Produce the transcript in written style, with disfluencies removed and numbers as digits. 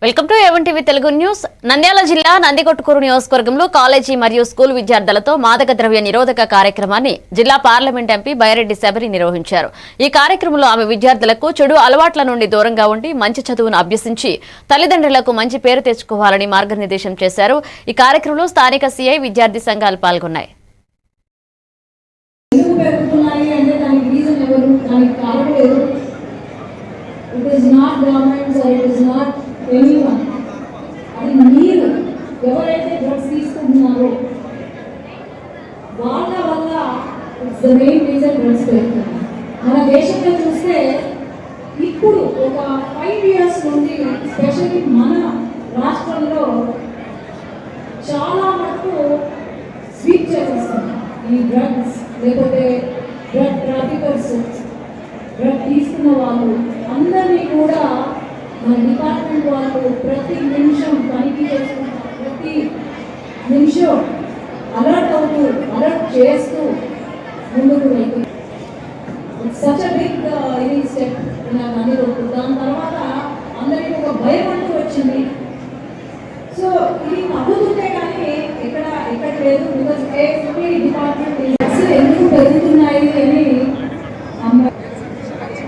Welcome to A1 TV Telugu news. Nandyal జిల్లా నందికొట్కూరు నియోజకవర్గంలో college మరియు స్కూల్ విద్యార్థులతో మాదక ద్రవ్య నిరోధక కార్యక్రమాన్ని జిల్లా పార్లమెంట్ ఎంపీ బైరెడ్డి శబరి నిర్వహించారు. ఈ కార్యక్రమంలో ఆమె విద్యార్థులకు చెడు అలవాట్ల నుండి దూరంగా ఉండి మంచి చదువును అభ్యసించి తల్లిదండ్రులకు మంచి పేరు తెచ్చుకోవాలని మార్గనిర్దేశం చేశారు. ఈ కార్యక్రమంలో స్థానిక సిఐ విద్యార్థి సంఘాలు పాల్గొన్నాయి. అది మీరు ఎవరైతే డ్రగ్స్ తీసుకుంటున్నారో వాళ్ళ వల్ల it's the main reason drugs పెరుగుతుంది. మన దేశంలో చూస్తే ఇప్పుడు ఒక 5 years నుండి స్పెషల్లీ మన రాష్ట్రంలో చాలా మటుకు స్వీప్ చేసేస్తుంది. ఈ డ్రగ్స్ లేకపోతే డ్రగ్ ట్రాఫికర్స్, డ్రగ్ తీసుకున్న వాళ్ళు అందరినీ కూడా మన డిపార్ట్మెంట్ వాళ్ళు ప్రతి నిమిషం తనిఖీ చేసుకుంటారు. ప్రతి నిమిషం అలర్ట్ అవుతూ అలర్ట్ చేస్తూ ముందుకు వెళ్తుంది. సచ్ అ బిగ్ ఇది స్టెప్ నాకు అందుకు. దాని తర్వాత అందరికీ ఒక భయం అంటూ వచ్చింది. సో ఇది తగ్గుతుంటే కానీ ఎక్కడ లేదు. Because every department